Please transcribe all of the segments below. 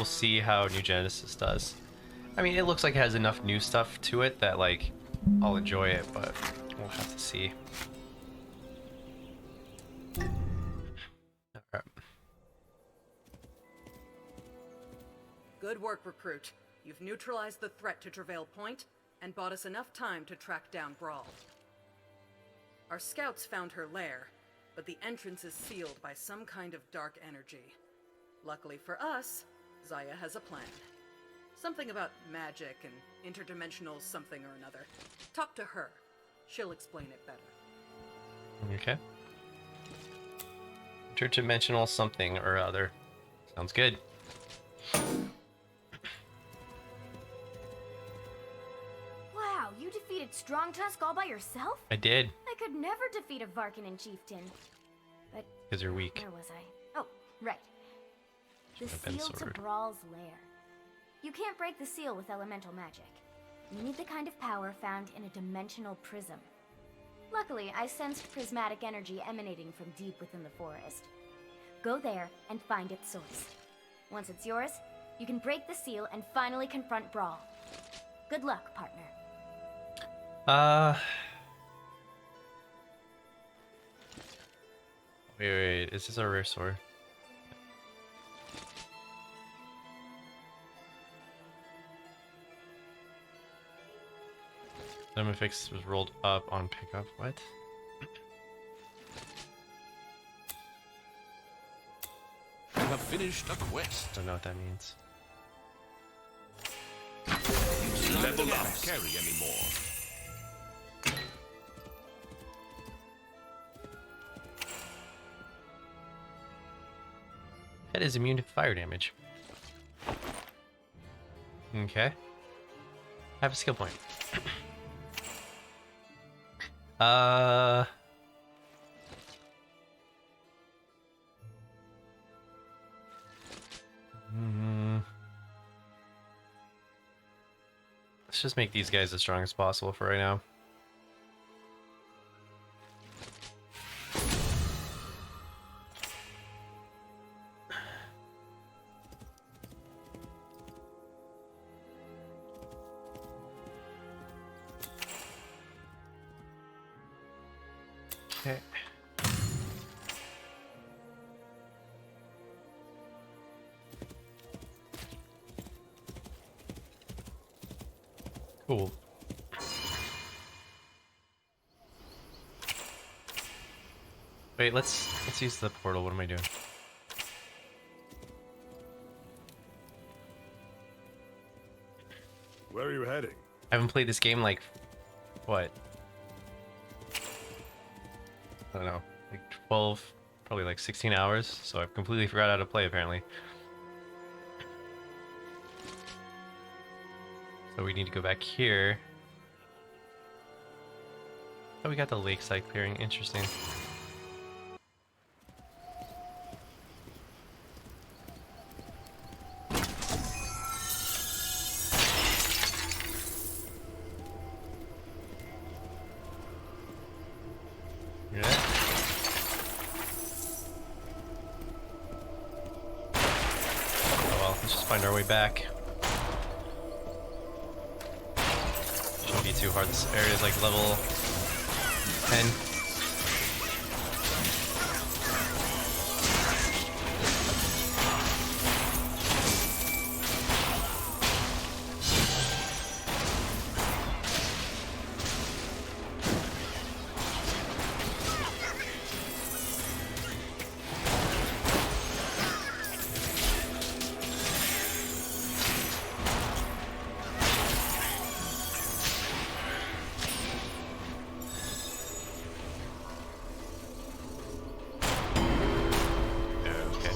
we'll see how New Genesis does. I mean, it looks like it has enough new stuff to it that, like, I'll enjoy it, but we'll have to see. Alright. Good work, Recruit. You've neutralized the threat to Travail Point and bought us enough time to track down Brawl. Our scouts found her lair, but the entrance is sealed by some kind of dark energy. Luckily for us, Zaya has a plan. Something about magic and interdimensional something or another. Talk to her. She'll explain it better. Okay. Interdimensional something or other. Sounds good. Wow, you defeated Strong Tusk all by yourself? I did. I could never defeat a Varkanen chieftain. But Because you're weak. where was I? Oh, right. The Should've been seal to sword. Brawl's lair. You can't break the seal with elemental magic. You need the kind of power found in a dimensional prism. Luckily, I sensed prismatic energy emanating from deep within the forest. Go there and find its source. Once it's yours, you can break the seal and finally confront Brawl. Good luck, partner. Wait, is this a rare sword? Fix was rolled up on pickup. What? You have finished a quest. Don't know what that means. Level up. Carry anymore. Head is immune to fire damage. Okay. Have a skill point. Let's just make these guys as strong as possible for right now. Okay. Cool. Wait, let's use the portal. What am I doing? Where are you heading? I haven't played this game like what? I don't know, like 12, probably like 16 hours, so I've completely forgot how to play apparently. So we need to go back here. Oh, we got the lakeside clearing, interesting. Yeah. Oh well, let's just find our way back. Shouldn't be too hard. This area is like level 10. Okay.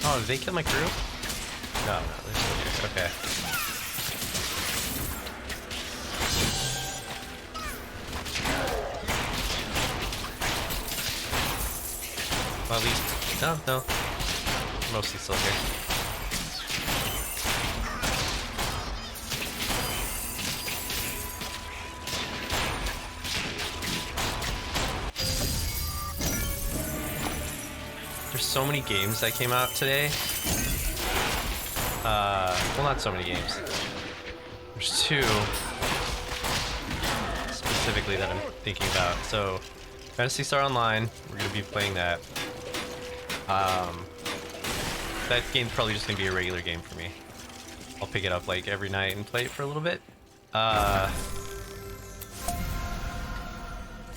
Oh, did they kill my crew? No, they're still here. Okay. Well, at least, no. Mostly still here. There's so many games that came out today. Well, not so many games. There's two specifically that I'm thinking about. So, Phantasy Star Online, we're gonna be playing that. That game's probably just gonna be a regular game for me. I'll pick it up like every night and play it for a little bit. And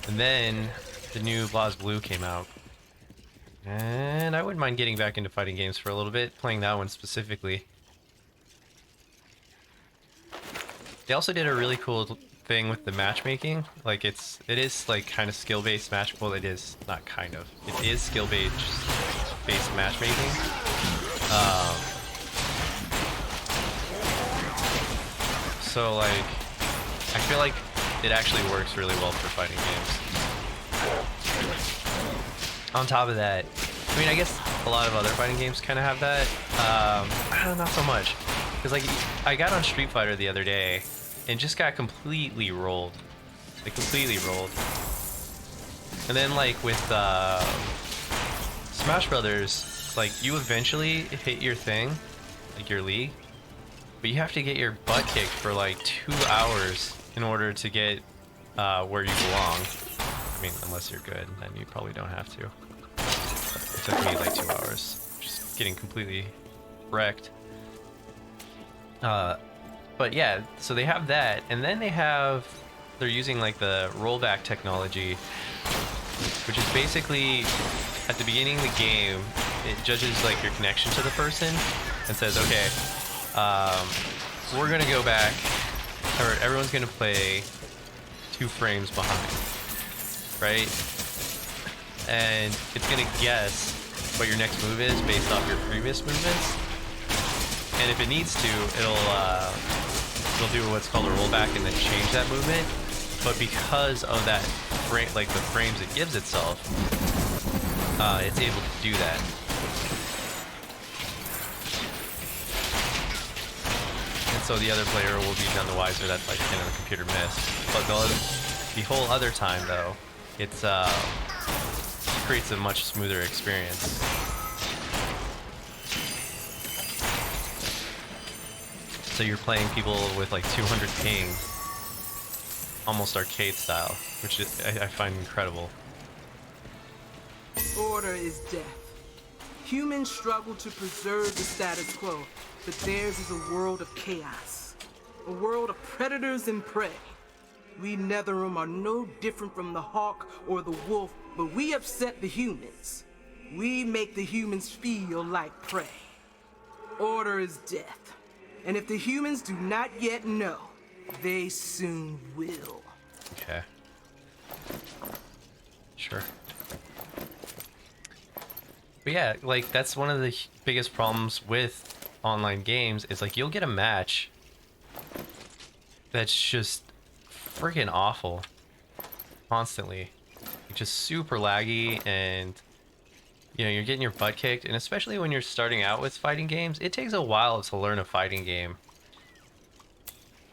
then the new BlazBlue came out. And I wouldn't mind getting back into fighting games for a little bit, playing that one specifically. They also did a really cool thing with the matchmaking. Like it is like kind of skill-based match. Well, it is not kind of. It is skill-based matchmaking. So like, I feel like it actually works really well for fighting games. On top of that, I mean, I guess a lot of other fighting games kind of have that. Not so much. Because, like, I got on Street Fighter the other day and just got completely rolled. Like, completely rolled. And then, like, with Smash Brothers, like, you eventually hit your thing, like your league, but you have to get your butt kicked for, like, 2 hours in order to get where you belong. I mean, unless you're good, then you probably don't have to. It took me like 2 hours, just getting completely wrecked. But yeah, so they have that, and then they're using like the rollback technology, which is basically at the beginning of the game, it judges like your connection to the person and says, okay, we're gonna go back, or everyone's gonna play 2 frames behind. Right? And it's gonna guess what your next move is based off your previous movements. And if it needs to, it'll do what's called a rollback and then change that movement. But because of that frame, like the frames it gives itself, it's able to do that. And so the other player will be none the wiser that like the computer missed. But the whole other time though, it creates a much smoother experience. So you're playing people with like 200 ping, almost arcade style, which I find incredible. Order is death. Humans struggle to preserve the status quo, but theirs is a world of chaos. A world of predators and prey. We Netherim are no different from the hawk or the wolf, but we upset the humans. We make the humans feel like prey. Order is death. And if the humans do not yet know, they soon will. Okay. Sure. But yeah, like that's one of the biggest problems with online games is like you'll get a match that's just freaking awful constantly, just super laggy, and you know you're getting your butt kicked. And especially when you're starting out with fighting games, it takes a while to learn a fighting game.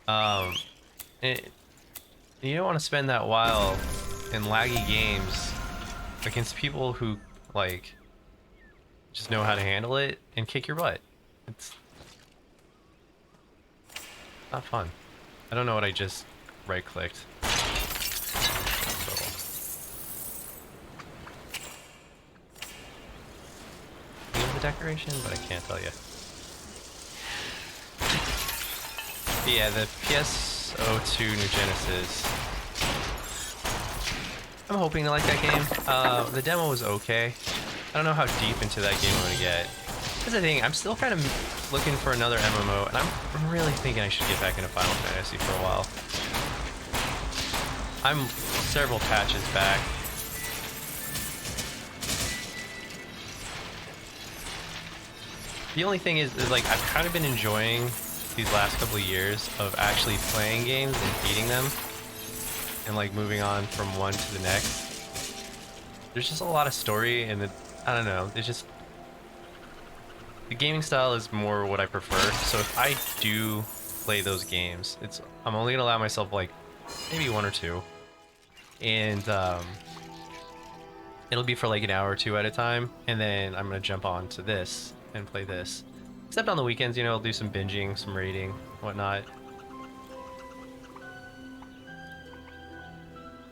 You don't want to spend that while in laggy games against people who like just know how to handle it and kick your butt. It's not fun. I don't know what I just right-clicked. So. Name of the decoration, but I can't tell you. But yeah, the PS02 New Genesis. I'm hoping to like that game. The demo was okay. I don't know how deep into that game I'm gonna get. That's the thing, I'm still kind of looking for another MMO, and I'm really thinking I should get back into Final Fantasy for a while. I'm several patches back. The only thing is like, I've kind of been enjoying these last couple of years of actually playing games and beating them, and like moving on from one to the next. There's just a lot of story, and I don't know. It's just the gaming style is more what I prefer. So if I do play those games, I'm only gonna allow myself like maybe one or two, and it'll be for like an hour or two at a time, and then I'm gonna jump on to this and play this. Except on the weekends, you know, I'll do some binging, some raiding, whatnot.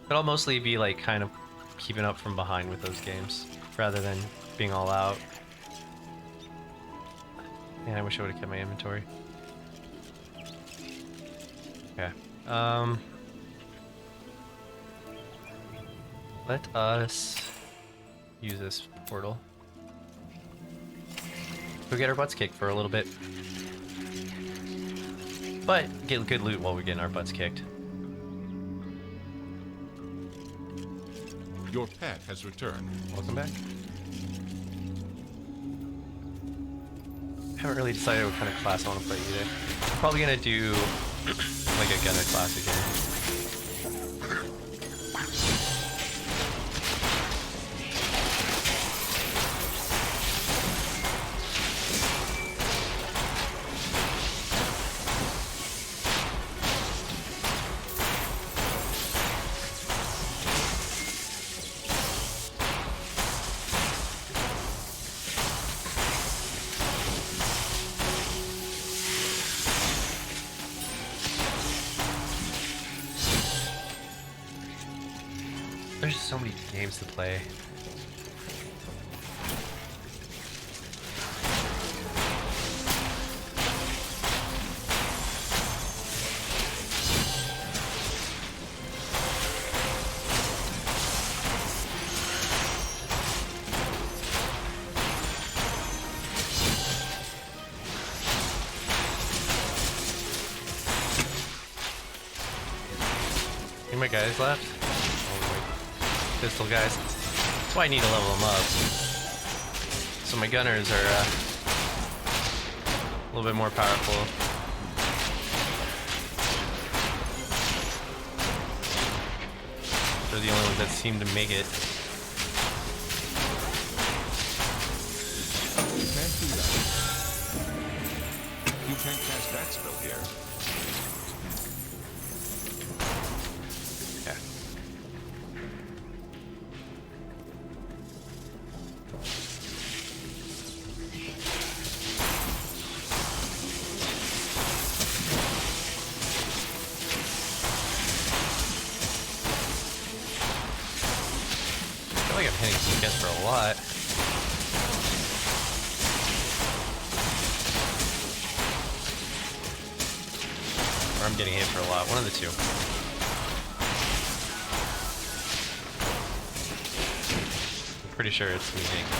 But I'll mostly be like kind of keeping up from behind with those games rather than being all out. Man, I wish I would have kept my inventory. Okay. Let us use this portal. Go get our butts kicked for a little bit. But get good loot while we're getting our butts kicked. Your pet has returned. Welcome back. I haven't really decided what kind of class I want to play either. I'm probably gonna do like a gunner class again. There's just so many games to play. Any more guys left? Pistol guys. That's why I need to level them up. So my gunners are a little bit more powerful. They're the only ones that seem to make it. You can't do that. You can't cast that spell here. Yeah. I feel like I'm hitting some guys for a lot. Or I'm getting hit for a lot. One of the two. I'm pretty sure it's me getting hit.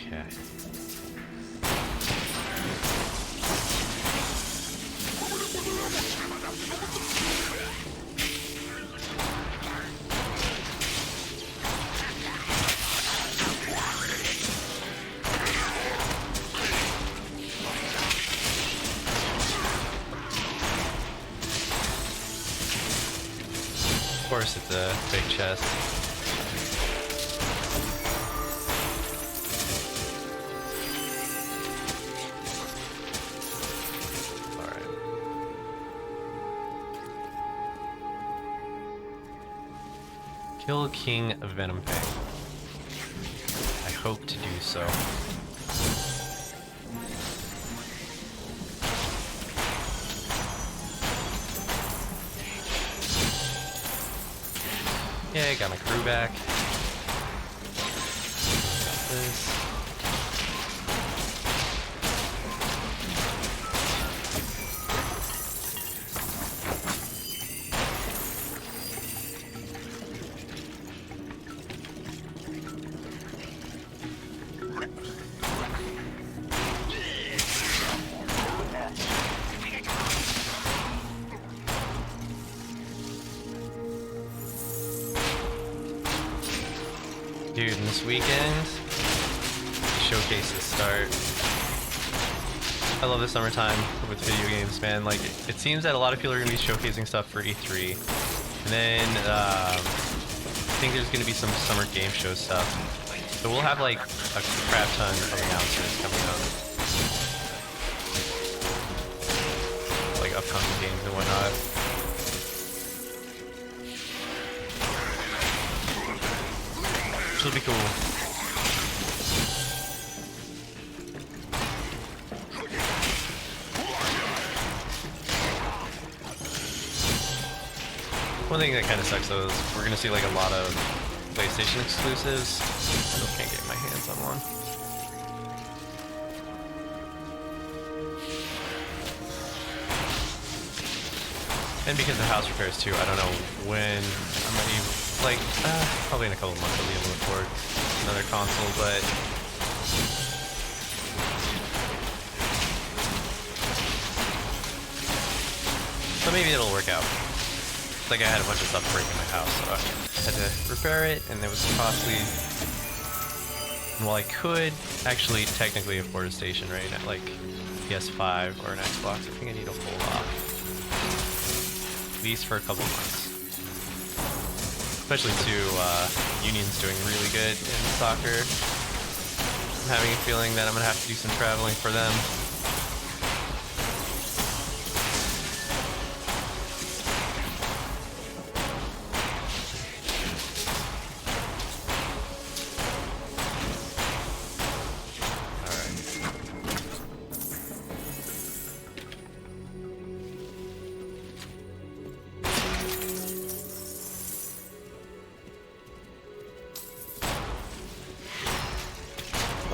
Okay. Of course, it's a big chest. Kill King Venomfang. I hope to do so. Yeah, got my crew back. Got this. Dude, and this weekend, showcases start. I love the summertime with video games, man. Like, it seems that a lot of people are going to be showcasing stuff for E3. And then, I think there's going to be some summer game show stuff. So we'll have, like, a crap ton of announcements coming up. Like, upcoming games and whatnot. Which will be cool. One thing that kind of sucks though is we're gonna see like a lot of PlayStation exclusives. Still can't get my hands on one. And because of house repairs too, I don't know when I might even, like, probably in a couple months I'll be able to afford another console, but maybe it'll work out. Like I had a bunch of stuff break in my house, so I had to repair it, and it was costly. And while I could actually technically afford a station right now, like PS5 or an Xbox, I think I need to hold off. At least for a couple months. Especially too, Union's doing really good in soccer. I'm having a feeling that I'm gonna have to do some traveling for them.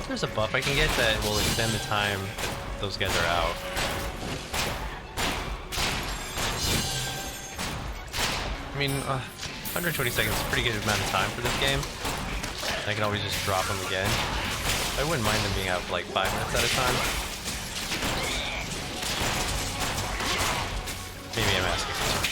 There's a buff I can get that will extend the time that those guys are out. I mean, 120 seconds is a pretty good amount of time for this game. I can always just drop them again. I wouldn't mind them being out for like 5 minutes at a time. Maybe I'm asking for too much.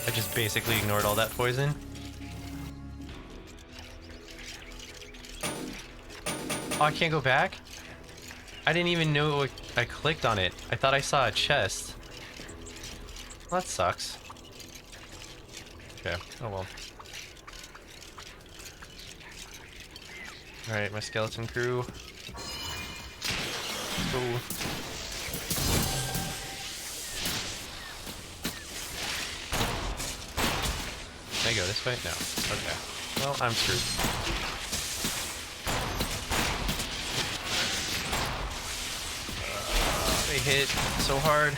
I just basically ignored all that poison. Oh, I can't go back? I didn't even know I clicked on it. I thought I saw a chest. Well, that sucks. Okay, oh well. Alright, my skeleton crew. Cool. Can I go this way? No. Okay. Well, I'm screwed. They hit so hard.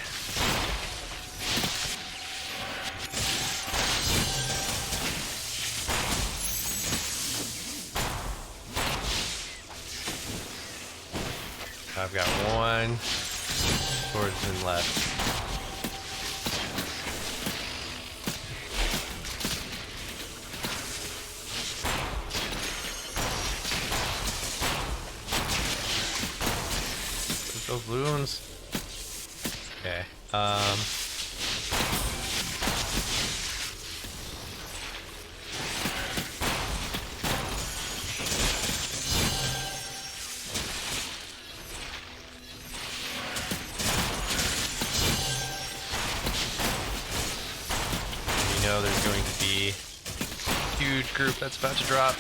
I've got one swordsman left. Those loons. Okay. You know there's going to be a huge group that's about to drop.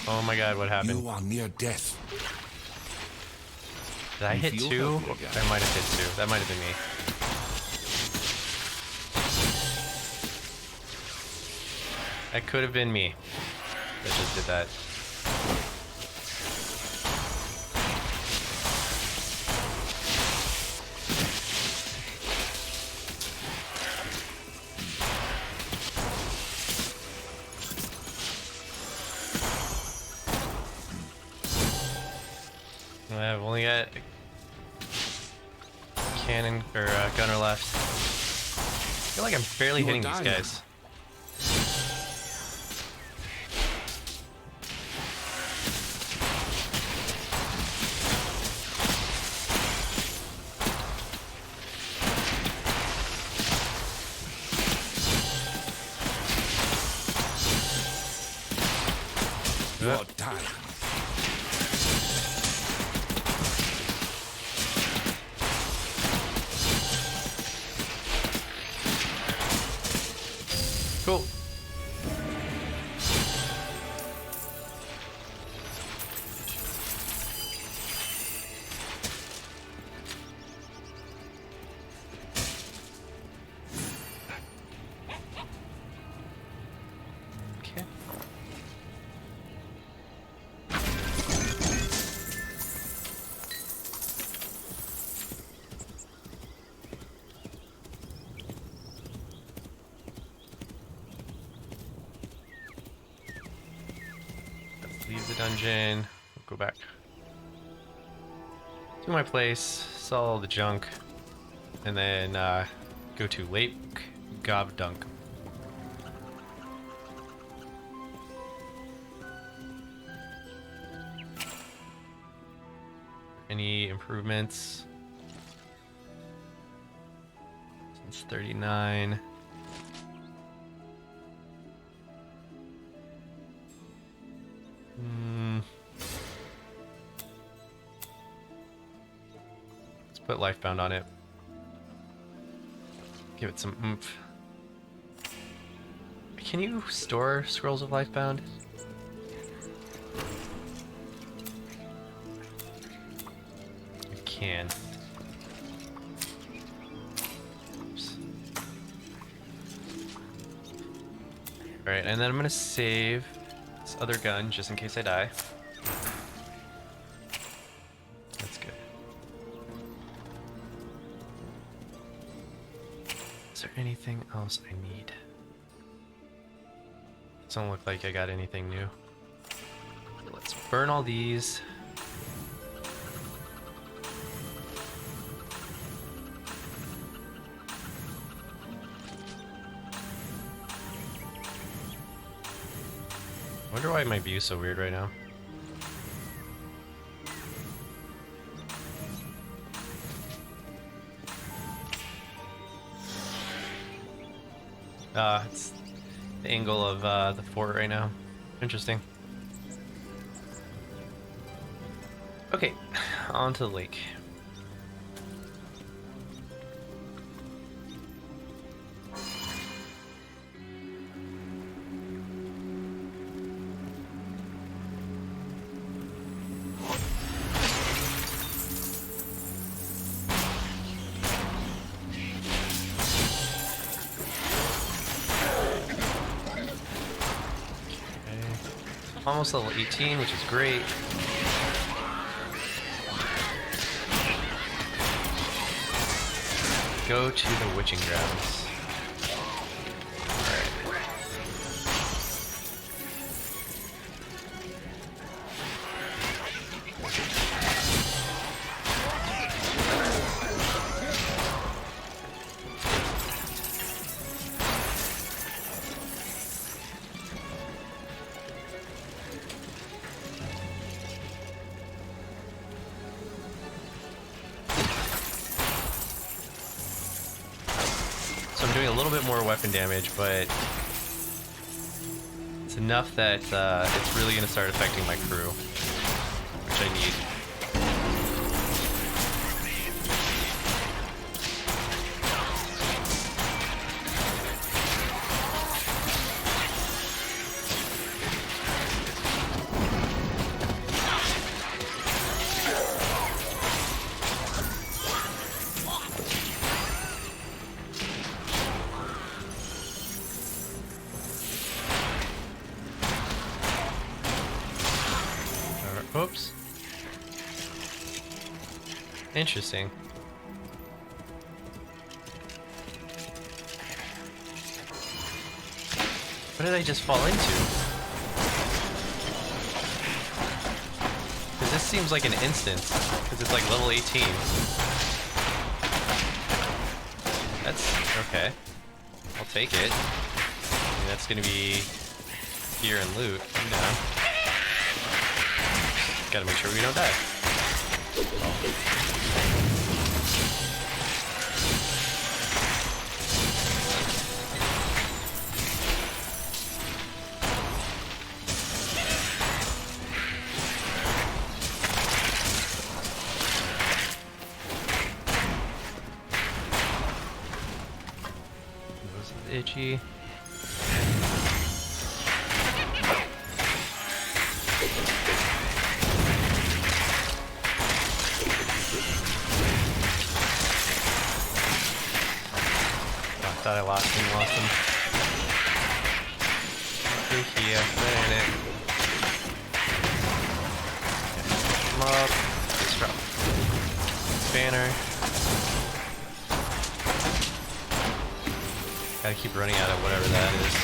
Oh my god, what happened? You are near death. Did I hit feel 2? healthy again. I might have hit 2. That might have been me. That could have been me that just did that. I've only got cannon or gunner left. I feel like I'm barely You are hitting these dying. guys. You are dying. Cool. Okay. Let's leave the dungeon. We'll go back to my place, sell all the junk, and then go to Lake Gavdunk. Any improvements? Since 39. Let's put Lifebound on it. Give it some oomph. Can you store scrolls of Lifebound? You can. Oops. Alright, and then I'm gonna save this other gun just in case I die. That's good. Is there anything else I need? Doesn't look like I got anything new. Let's burn all these. I wonder why my view's so weird right now. It's the angle of the fort right now. Interesting. Okay, on to the lake. Almost level 18, which is great. Go to the witching grounds. Alright. So I'm doing a little bit more weapon damage, but it's enough that it's really going to start affecting my crew, which I need. Oops. Interesting. What did I just fall into? Because this seems like an instance, because it's like level 18. Okay. I'll take it. And that's gonna be gear and loot. I'm down. Gotta make sure we don't die. This is itchy. Thought I lost him. Over here, there in it. Come up. Let's drop. Banner. Gotta keep running out of whatever that is.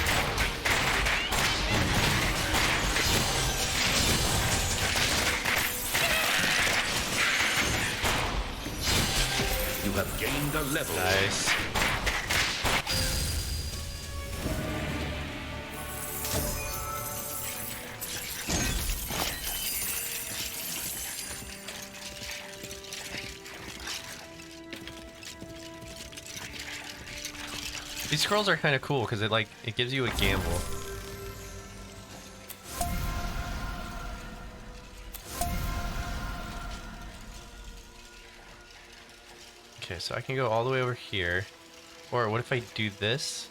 You have gained a level. Nice. These scrolls are kind of cool because it gives you a gamble. Okay, so I can go all the way over here. Or what if I do this?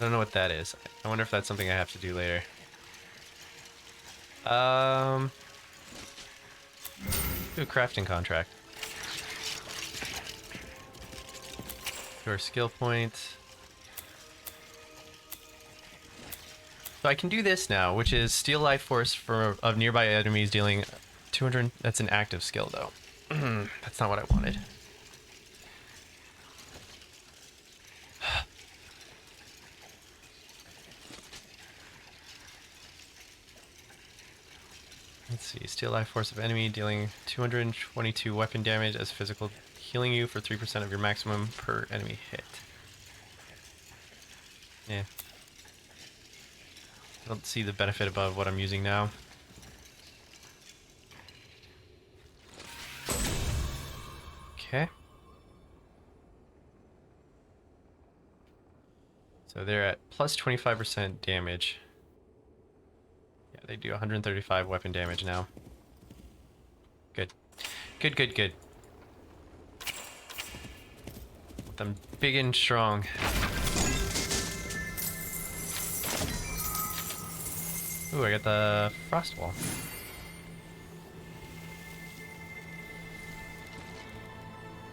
I don't know what that is. I wonder if that's something I have to do later. Do a crafting contract. Your skill point. So I can do this now, which is steal life force of nearby enemies dealing 200. That's an active skill though. That's not what I wanted. Let's see, steal life force of enemy dealing 222 weapon damage as physical, healing you for 3% of your maximum per enemy hit. Yeah. I don't see the benefit above what I'm using now. Okay. So they're at plus 25% damage. Yeah, they do 135 weapon damage now. Good. Good, good, good. I'm big and strong. Ooh, I got the frost wall.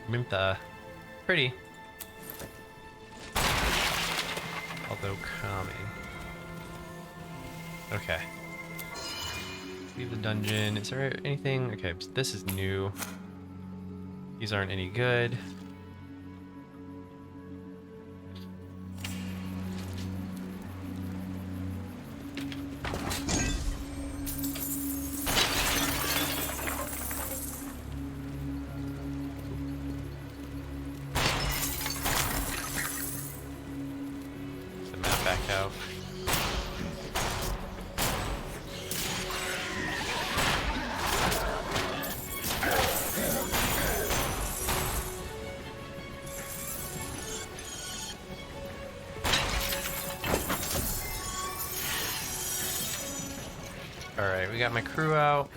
Mimta. Pretty. Although calming. Okay. Leave the dungeon. Is there anything? Okay, this is new. These aren't any good. The map back out. Alright, we got my crew out.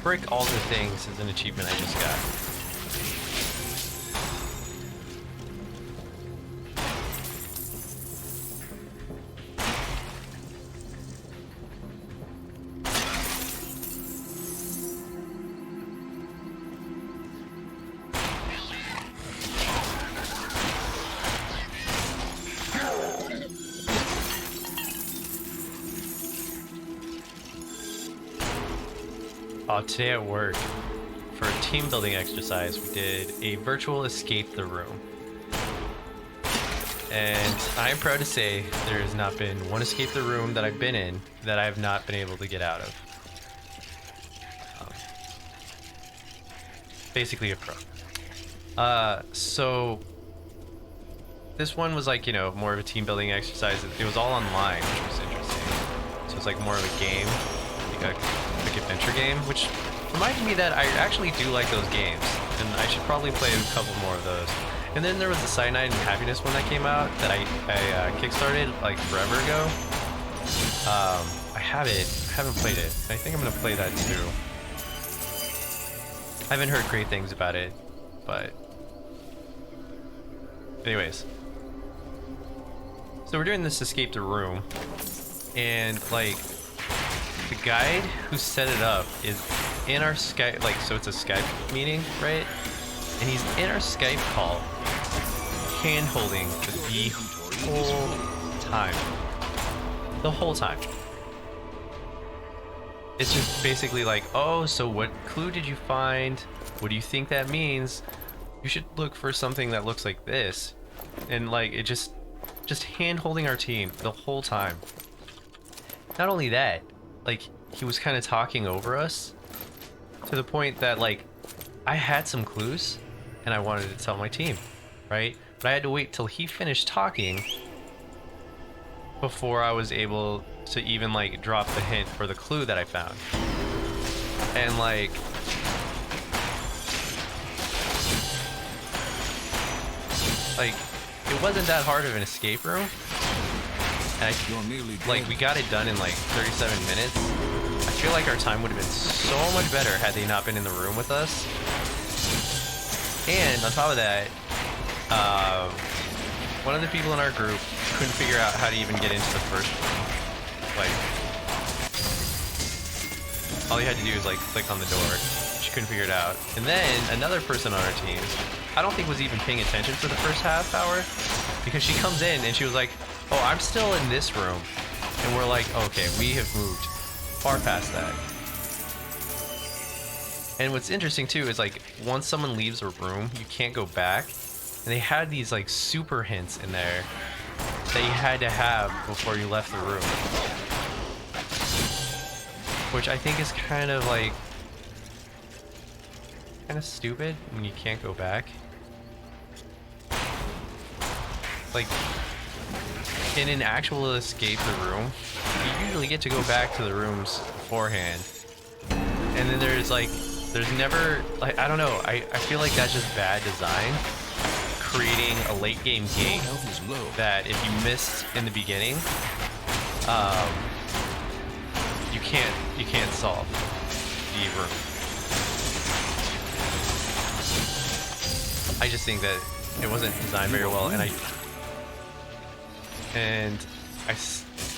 brick all the things is an achievement I just got. Today at work, for a team building exercise, we did a virtual escape the room. And I'm proud to say there has not been one escape the room that I've been in that I have not been able to get out of. Basically a pro. So this one was like, you know, more of a team building exercise. It was all online, which was interesting. So it's like more of a game, like a quick adventure game, which reminded me that I actually do like those games, and I should probably play a couple more of those. And then there was the Cyanide and Happiness one that came out that I kickstarted like forever ago. I haven't played it. I think I'm gonna play that too. I haven't heard great things about it, but anyways. So we're doing this escape the room, and like the guide who set it up is in our Skype, like, so it's a Skype meeting, right? And he's in our Skype call, hand holding the whole time. The whole time. It's just basically like, oh, so what clue did you find? What do you think that means? You should look for something that looks like this. And like, it just hand holding our team the whole time. Not only that, like, he was kind of talking over us to the point that, like, I had some clues and I wanted to tell my team, right? But I had to wait till he finished talking before I was able to even, like, drop the hint for the clue that I found. And, like, it wasn't that hard of an escape room. And like, we got it done in like 37 minutes. I feel like our time would have been so much better had they not been in the room with us. And on top of that, one of the people in our group couldn't figure out how to even get into the first room. Like, all you had to do was like click on the door. She couldn't figure it out. And then another person on our team, I don't think was even paying attention for the first half hour, because she comes in and she was like, oh, I'm still in this room. And we're like, okay, we have moved far past that. And what's interesting too is, like, once someone leaves a room, you can't go back. And they had these like super hints in there that you had to have before you left the room. Which I think is kind of like, kind of stupid when you can't go back. Like, in an actual escape the room, you usually get to go back to the rooms beforehand. And then there's never, like, I don't know, I feel like that's just bad design, creating a late game gate that if you missed in the beginning, you can't solve the room. I just think that it wasn't designed very well, and I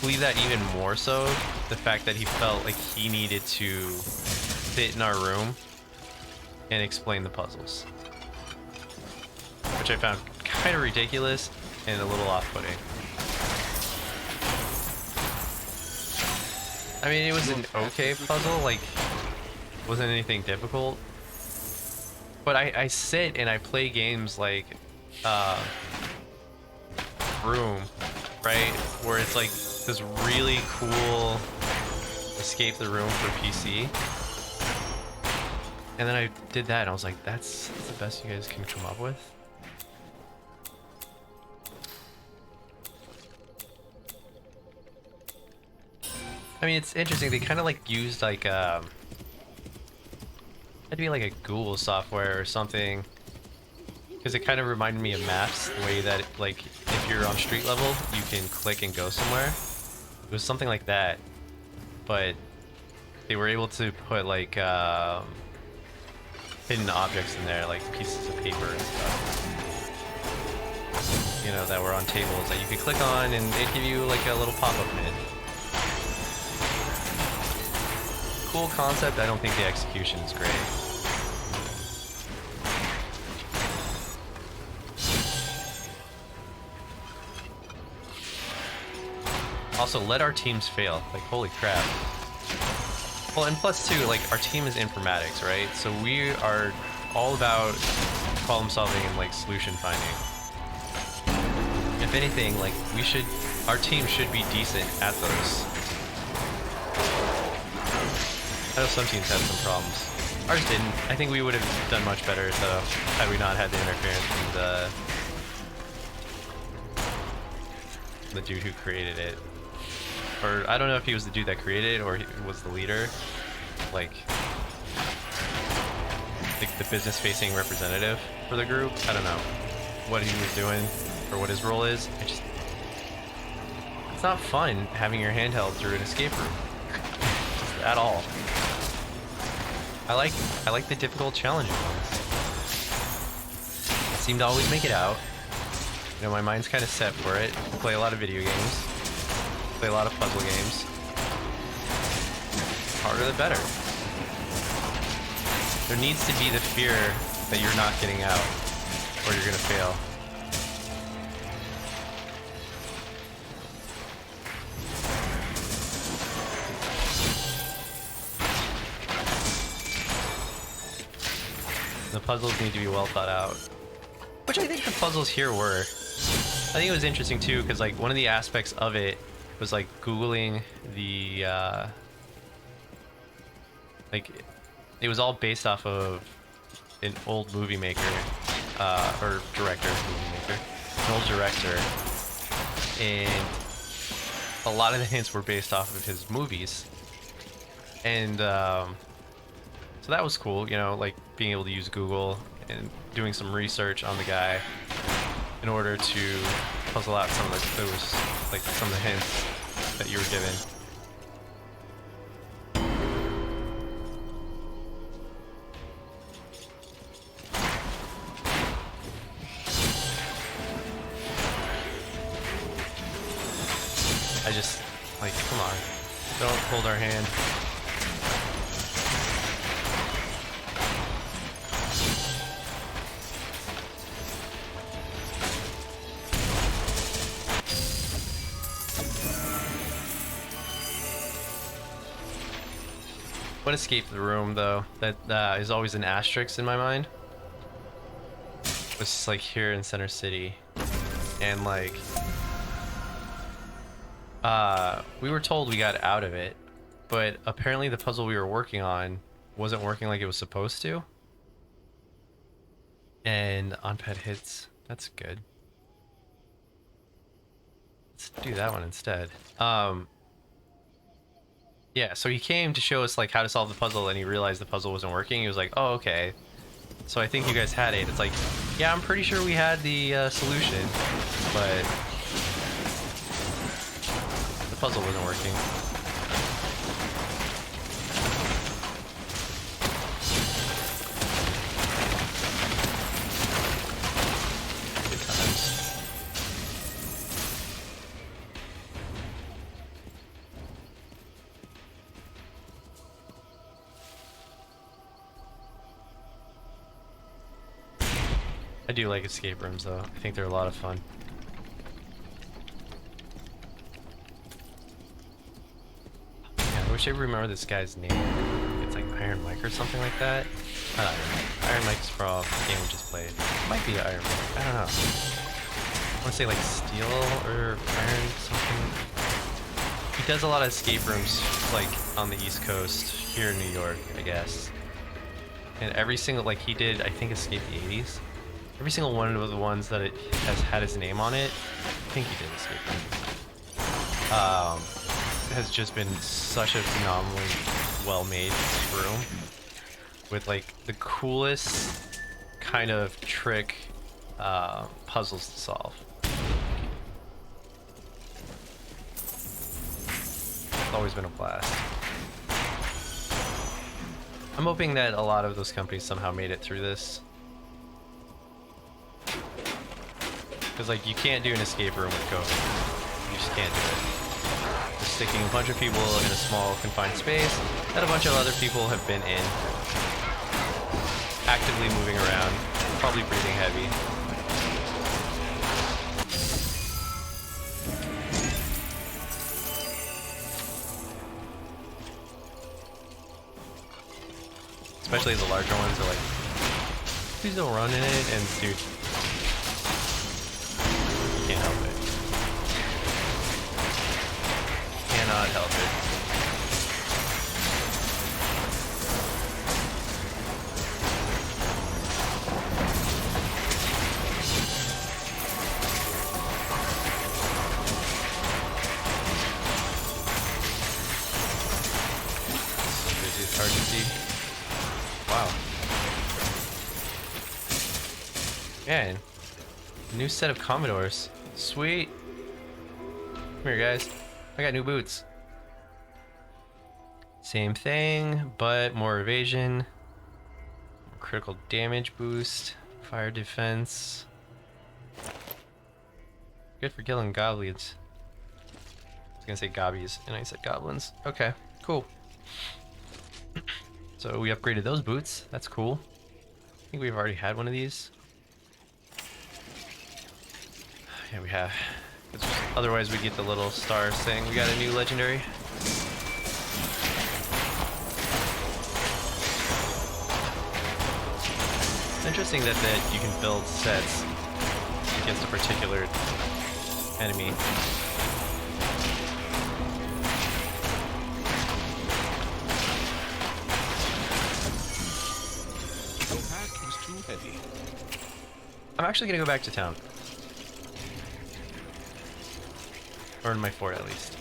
believe that even more so, the fact that he felt like he needed to sit in our room and explain the puzzles, which I found kind of ridiculous and a little off-putting. I mean, it was an okay puzzle, like, wasn't anything difficult, but I sit and I play games like Room, right, where it's like this really cool escape the room for PC, and then I did that and I was like, that's the best you guys can come up with. I mean, it's interesting, they kind of like used like had to be like a Google software or something, because it kind of reminded me of maps, the way that, like, if you're on street level, you can click and go somewhere. It was something like that, but they were able to put like hidden objects in there, like pieces of paper and stuff. You know, that were on tables that you could click on, and they'd give you like a little pop-up menu. Cool concept. I don't think the execution is great. Also, let our teams fail. Like, holy crap. Well, and plus two, like, our team is informatics, right? So we are all about problem solving and like solution finding. If anything, like, our team should be decent at those. I know some teams had some problems. Ours didn't. I think we would have done much better though had we not had the interference from the dude who created it. Or I don't know if he was the dude that created it or he was the leader. Like the business-facing representative for the group. I don't know what he was doing or what his role is. It's not fun having your hand held through an escape room. Just at all. I like the difficult, challenging ones. I seem to always make it out. You know, my mind's kind of set for it. I play a lot of video games. Play a lot of puzzle games. Harder the better. There needs to be the fear that you're not getting out, or you're gonna fail. The puzzles need to be well thought out. Which I think the puzzles here were. I think it was interesting too, because like one of the aspects of it was like Googling the like it was all based off of an old movie maker or director, an old director, and a lot of the hints were based off of his movies, and so that was cool, you know, like being able to use Google and doing some research on the guy in order to puzzle out some of those, like some of the hints that you were given. I just, like, come on, don't hold our hand. What escaped the room though that is always an asterisk in my mind was just like here in Center City, and like we were told we got out of it, but apparently the puzzle we were working on wasn't working like it was supposed to. And on pet hits, that's good. Let's do that one instead. Yeah, so he came to show us like how to solve the puzzle, and he realized the puzzle wasn't working. He was like, oh, okay. So I think you guys had it. It's like, yeah, I'm pretty sure we had the solution, but the puzzle wasn't working. Good times. I do like escape rooms though. I think they're a lot of fun. Yeah, I wish I remember this guy's name. It's like Iron Mike or something like that. I don't know. Iron Mike's from the game we just played. It might be Iron Mike. I don't know. I want to say like Steel or Iron something. He does a lot of escape rooms like on the East Coast here in New York, I guess. And every single, like he did, I think Escape the 80s. Every single one of the ones that it has had his name on it, I think he did Escape Room, has just been such a phenomenally well-made room with like the coolest kind of trick puzzles to solve. It's always been a blast. I'm hoping that a lot of those companies somehow made it through this. Because, like, you can't do an escape room with COVID. You just can't do it. Just sticking a bunch of people in a small, confined space that a bunch of other people have been in. Actively moving around, probably breathing heavy. Especially the larger ones are like, please don't run in it, and dude, you can't help it. Cannot help it. It's hard to see. Wow. Man. New set of Commodores. Sweet. Come here, guys. I got new boots. Same thing, but more evasion. Critical damage boost. Fire defense. Good for killing goblins. I was gonna say gobbies, and I said goblins. Okay, cool. So we upgraded those boots. That's cool. I think we've already had one of these. Yeah, we have. Otherwise, we get the little star saying we got a new legendary. It's interesting that you can build sets against a particular enemy. I'm actually gonna go back to town. Or in my fort, at least.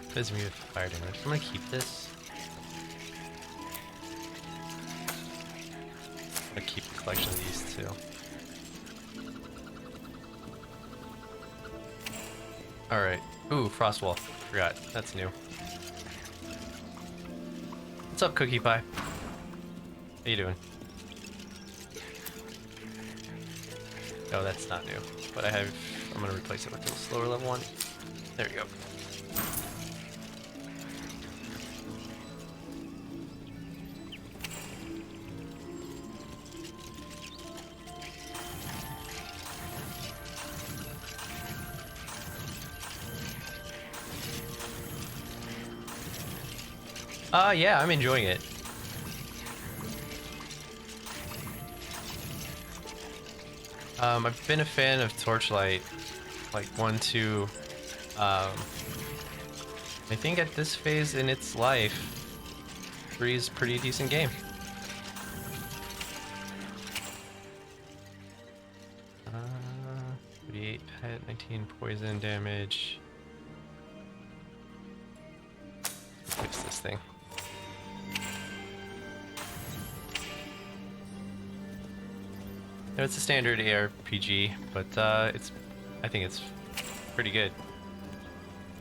Fills me with fire damage. I'm gonna keep this. I'm gonna keep a collection of these too. Alright. Ooh, Frostwall. Forgot. That's new. What's up, Cookie Pie? How you doing? Oh, that's not new. But I'm gonna replace it with a slower level one. There we go. Yeah, I'm enjoying it. I've been a fan of Torchlight, like 1, 2. I think at this phase in its life, 3 is a pretty decent game. 38 pet, 19 poison damage. Fix this thing. No, it's a standard ARPG, but I think it's pretty good.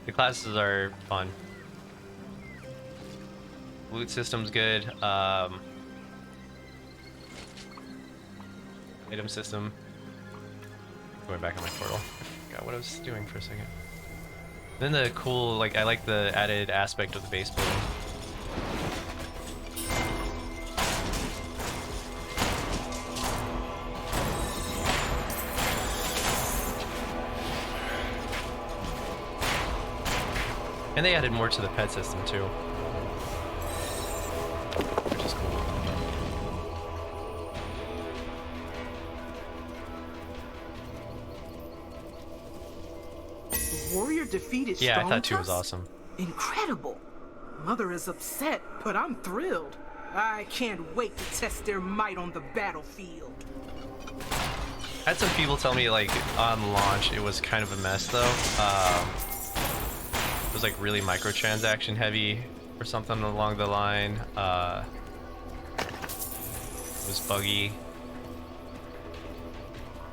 The classes are fun. Loot system's good. Item system. Going back on my portal. I forgot what I was doing for a second. Then the cool, like, I like the added aspect of the base building. And they added more to the pet system too, which is cool. The warrior defeated Yeah, I Strong thought 2 was Tusk? awesome. Incredible. Mother is upset, but I'm thrilled. I can't wait to test their might on the battlefield. I had some people tell me like on launch it was kind of a mess though. It was like really microtransaction heavy or something along the line. It was buggy.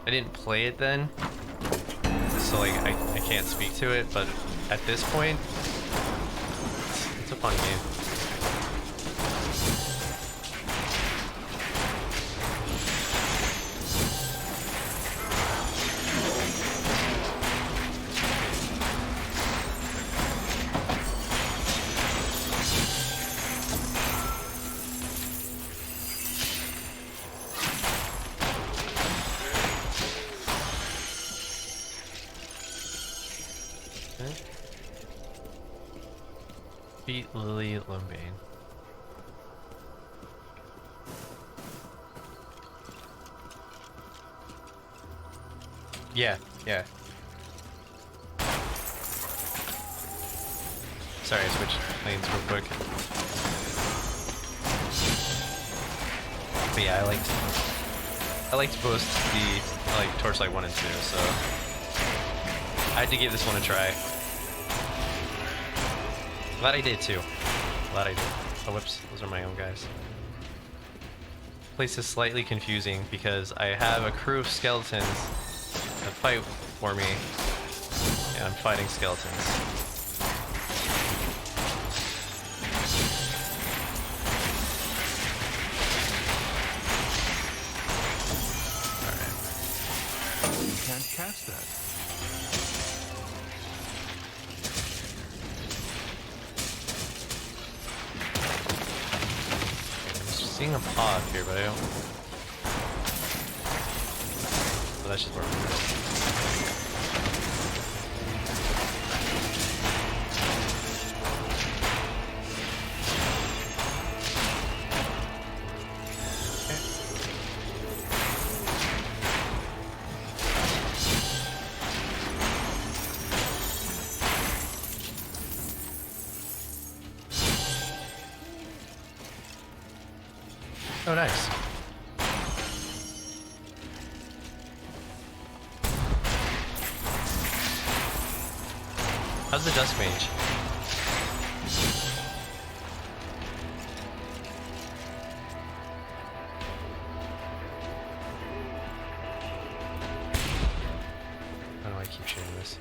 I didn't play it then, so like I can't speak to it, but at this point, it's a fun game. Beat Lily Lombane. Yeah. Sorry, I switched lanes real quick. But yeah, I liked both the Torchlight 1 and 2, so I had to give this one a try. Glad I did too. Glad I did. Oh, whoops. Those are my own guys. Place is slightly confusing because I have a crew of skeletons that fight for me, and I'm fighting skeletons. You can't cast that. Seeing a pod here, but I don't. But that should work. Oh, nice. How's the Dust Mage? How do I keep shooting this?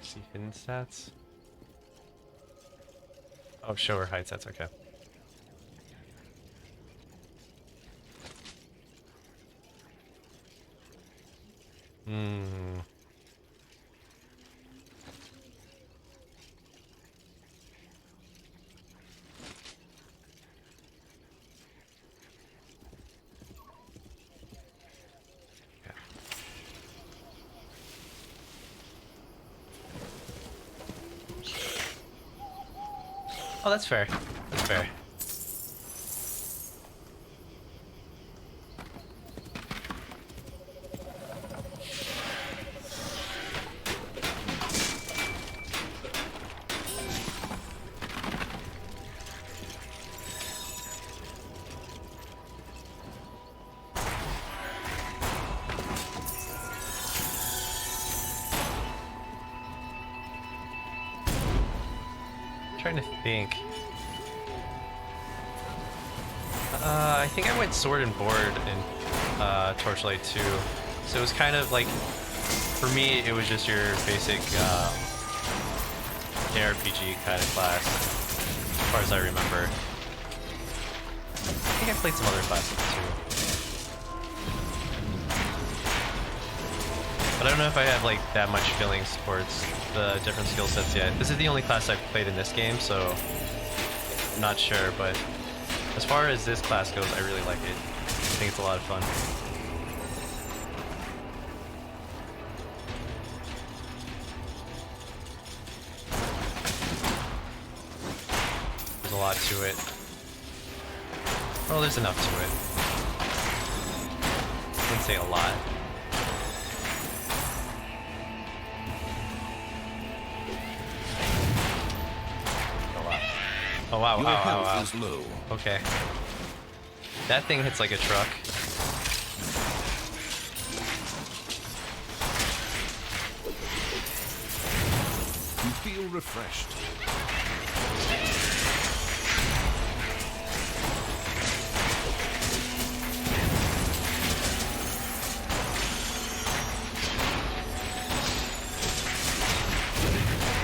See hidden stats. Oh, show her height stats. Okay. Hmm. Oh, that's fair. That's fair. Trying to think. I think I went sword and board in Torchlight 2. So it was kind of like, for me, it was just your basic ARPG kind of class, as far as I remember. I think I played some other classes too. But I don't know if I have like that much feelings towards the different skill sets yet. This is the only class I've played in this game, so I'm not sure, but as far as this class goes, I really like it. I think it's a lot of fun. There's a lot to it. Well, there's enough to it. say a lot. Oh wow, Your wow, wow, health wow. is low. Okay. That thing hits like a truck. You feel refreshed.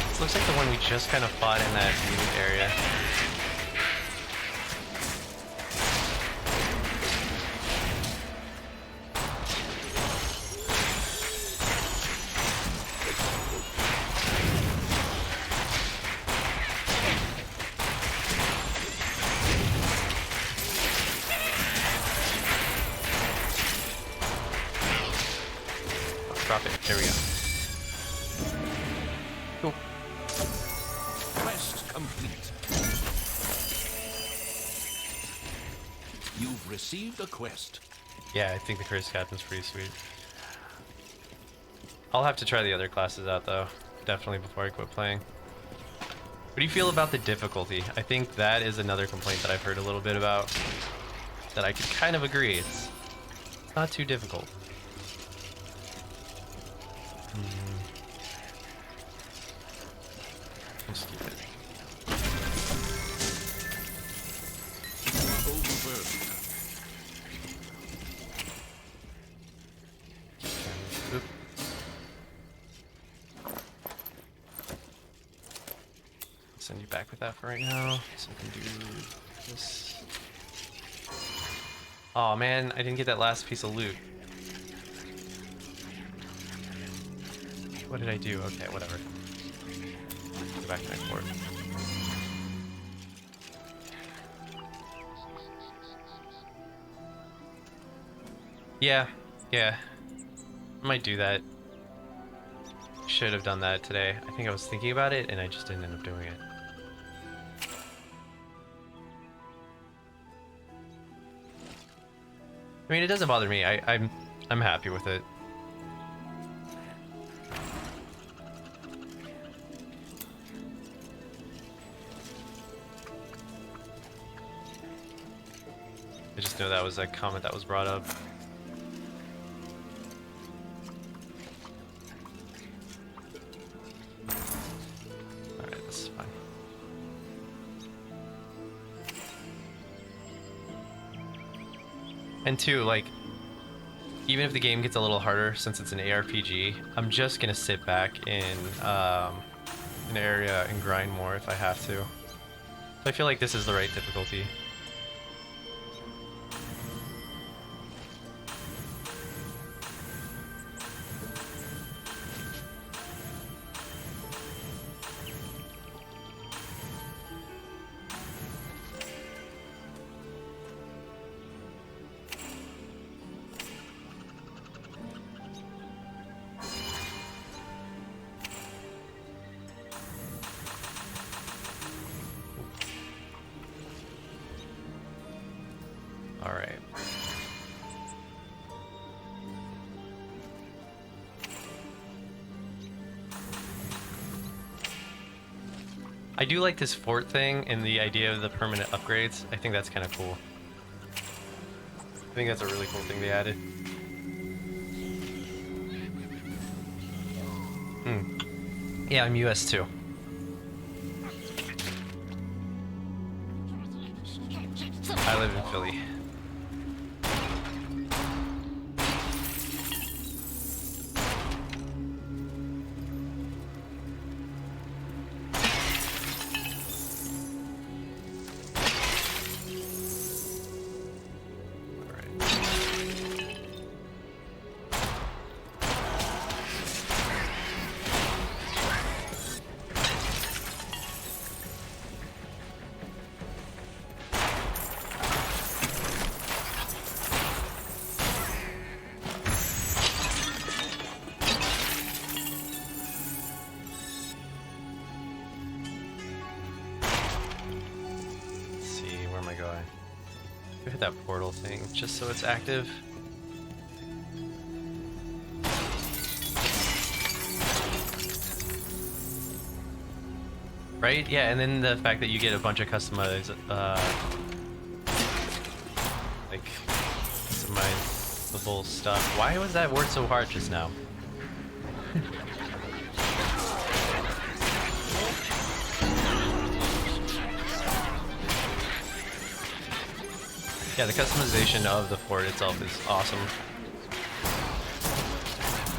This looks like the one we just kind of fought in that mutant area. Drop it. There we go. Cool. Quest complete. You've received a quest. Yeah, I think the Curse Captain's pretty sweet. I'll have to try the other classes out though, definitely before I quit playing. What do you feel about the difficulty? I think that is another complaint that I've heard a little bit about, that I could kind of agree. It's not too difficult. Just keep it. Overburdened. Oop. Send you back with that for right now. So we can do this. Oh man, I didn't get that last piece of loot. What did I do? Okay, whatever. Go back to my fort. Yeah, I might do that. Should have done that today. I think I was thinking about it and I just didn't end up doing it. I mean, it doesn't bother me. I'm happy with it. I just know that was a comment that was brought up. Alright, this is fine. And two, like, even if the game gets a little harder since it's an ARPG, I'm just gonna sit back in an area and grind more if I have to. So I feel like this is the right difficulty. All right. I do like this fort thing and the idea of the permanent upgrades. I think that's kind of cool. I think that's a really cool thing they added. Yeah, I'm US too. I live in Philly. Hit that portal thing just so it's active. Right? Yeah, and then the fact that you get a bunch of customized, like, customizable stuff. Why was that word so hard just now? Yeah, the customization of the fort itself is awesome.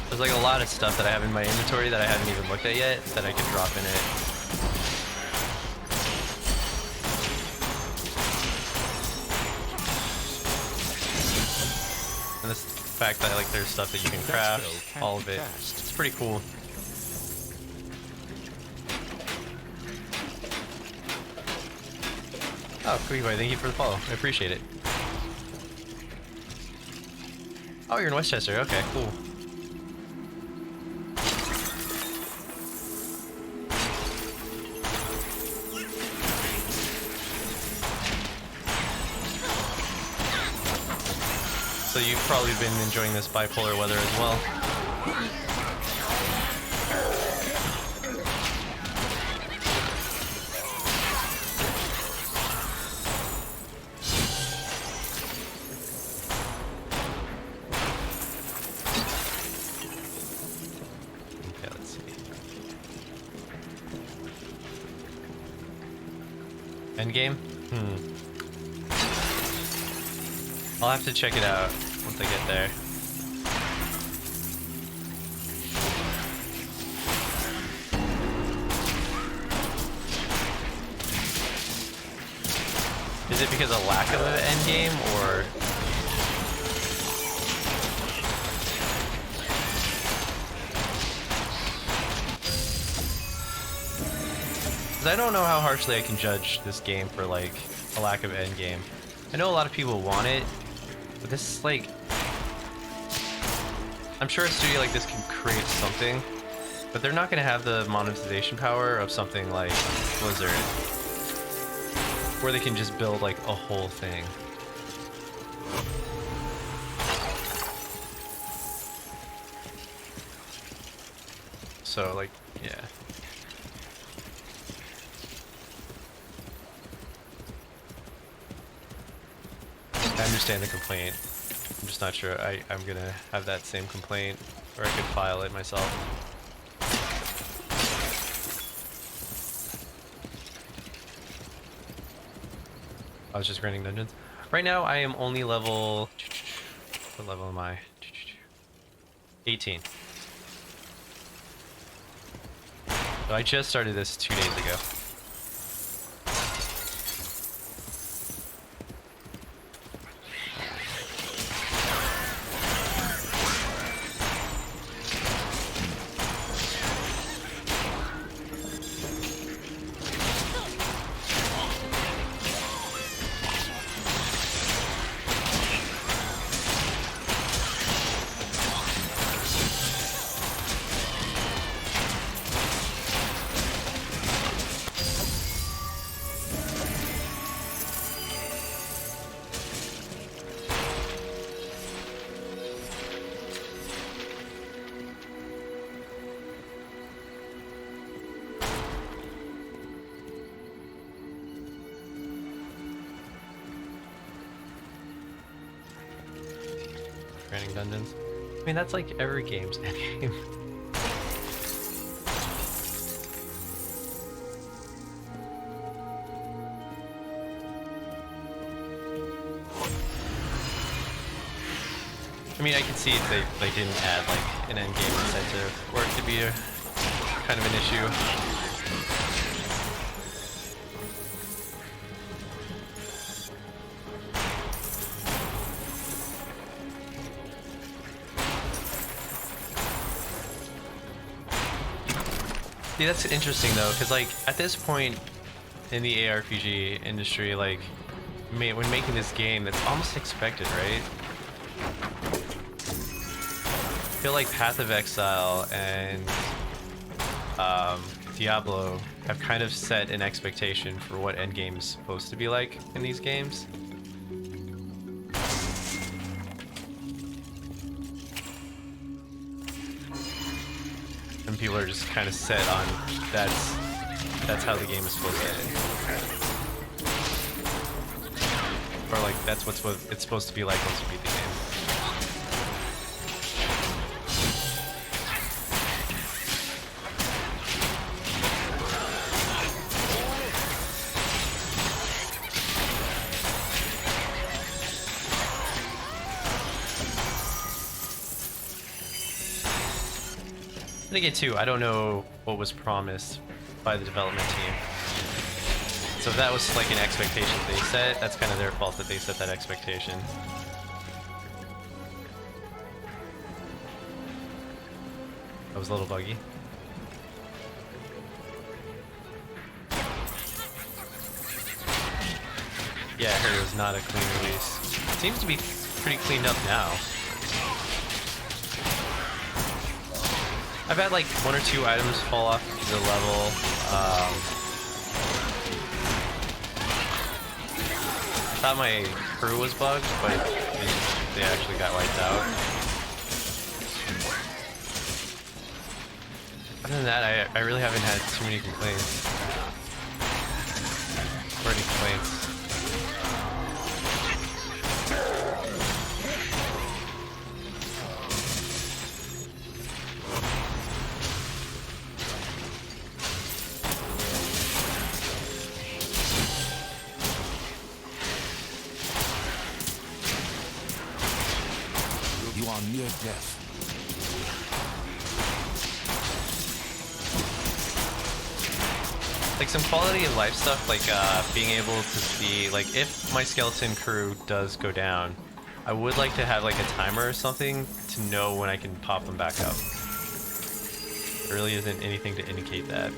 There's like a lot of stuff that I have in my inventory that I haven't even looked at yet that I could drop in it. And this fact that like there's stuff that you can craft, all of it. It's pretty cool. Oh, Cookie Boy, thank you for the follow. I appreciate it. Oh, you're in Westchester. Okay, cool. So you've probably been enjoying this bipolar weather as well. Okay, let's see. Endgame? I'll have to check it out once I get there. Is it because of lack of an end game, or? Because I don't know how harshly I can judge this game for like a lack of end game. I know a lot of people want it, but this is like, I'm sure a studio like this can create something, but they're not going to have the monetization power of something like Blizzard, where they can just build like a whole thing. So like, yeah. I understand the complaint. I'm just not sure I'm gonna have that same complaint, or I could file it myself. I was just grinding dungeons. Right now I am only level... What level am I? 18. So I just started this 2 days ago. Grinding dungeons. I mean, that's like every game's endgame. I mean, I can see if they didn't add like an endgame incentive, or it could be a kind of an issue. See, that's interesting though, because like at this point in the ARPG industry, like when making this game, that's almost expected, right? I feel like Path of Exile and Diablo have kind of set an expectation for what endgame is supposed to be like in these games. And people are just kind of set on that's that's how the game is supposed to end. Or like that's what it's supposed to be like once you beat the game. Then again too, I don't know what was promised by the development team. So if that was like an expectation they set, that's kind of their fault that they set that expectation. That was a little buggy. Yeah, I heard it was not a clean release. It seems to be pretty cleaned up now. I've had like 1 or 2 items fall off the level. I thought my crew was bugged, but they actually got wiped out. Other than that, I really haven't had too many complaints. Or any complaints. You are near death. Like some quality of life stuff, like being able to see, like if my skeleton crew does go down, I would like to have like a timer or something to know when I can pop them back up. There really isn't anything to indicate that.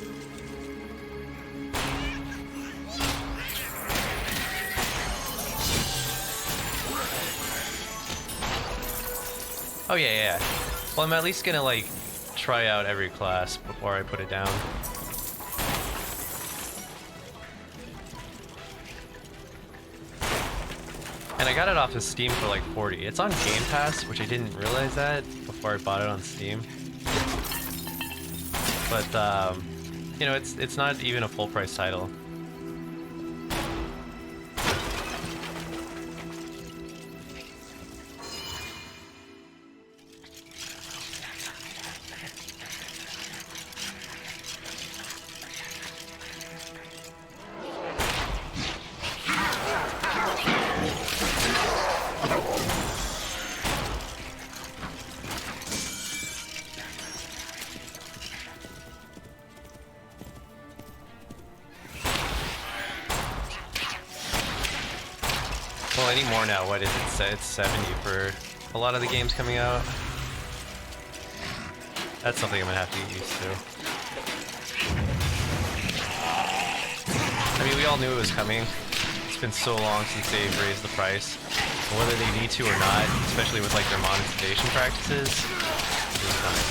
Oh yeah. Well, I'm at least gonna like try out every class before I put it down. And I got it off of Steam for like 40. It's on Game Pass, which I didn't realize that before I bought it on Steam. But you know, it's not even a full price title. Well, anymore now, what is it? It's 70 for a lot of the games coming out. That's something I'm gonna have to get used to. I mean, we all knew it was coming. It's been so long since they've raised the price. And whether they need to or not, especially with like their monetization practices, it's coming.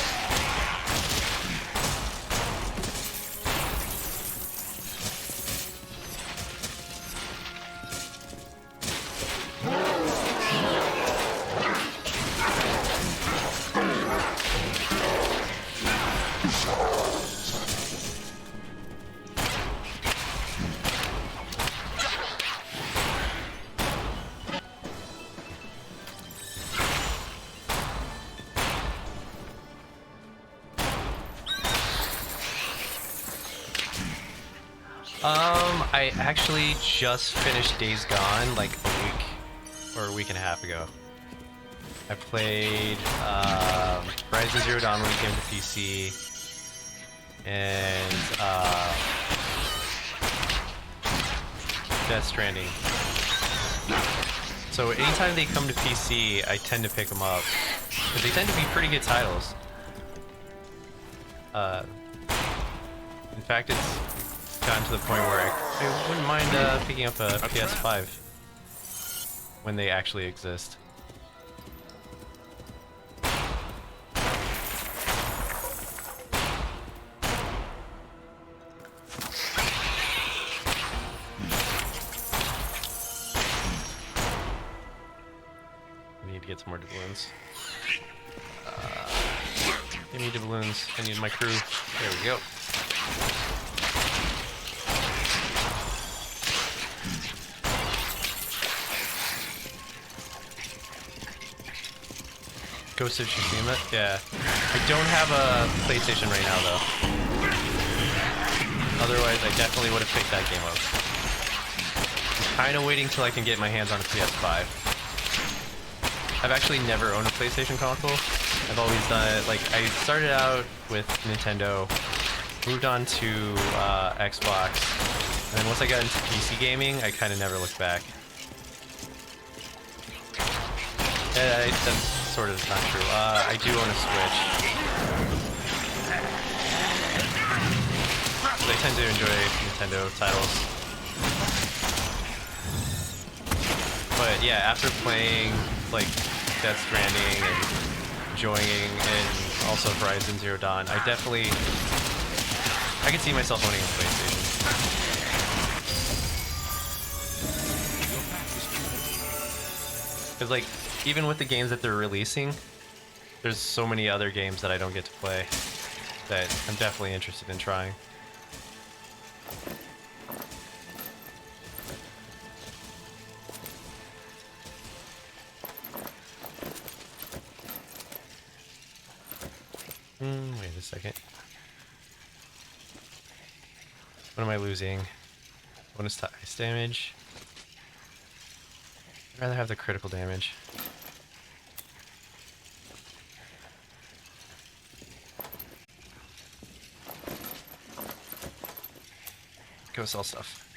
I actually just finished Days Gone like a week or a week and a half ago. I played Horizon Zero Dawn when it came to PC, and Death Stranding. So anytime they come to PC, I tend to pick them up, because they tend to be pretty good titles. In fact, it's gotten to the point where I wouldn't mind picking up a PS5 when they actually exist. I need to get some more doubloons. I need doubloons. I need my crew. There we go. Ghost of Tsushima? Yeah. I don't have a PlayStation right now, though. Otherwise, I definitely would have picked that game up. I'm kind of waiting till I can get my hands on a PS5. I've actually never owned a PlayStation console. I've always done it, like, I started out with Nintendo, moved on to Xbox, and then once I got into PC gaming, I kind of never looked back. That's sort of not true. I do own a Switch. I tend to enjoy Nintendo titles. But yeah, after playing like Death Stranding and enjoying and also Horizon Zero Dawn, I could see myself owning a PlayStation. Because like, even with the games that they're releasing, there's so many other games that I don't get to play that I'm definitely interested in trying. Wait a second. What am I losing? Bonus to ice damage. I'd rather have the critical damage. Go sell stuff.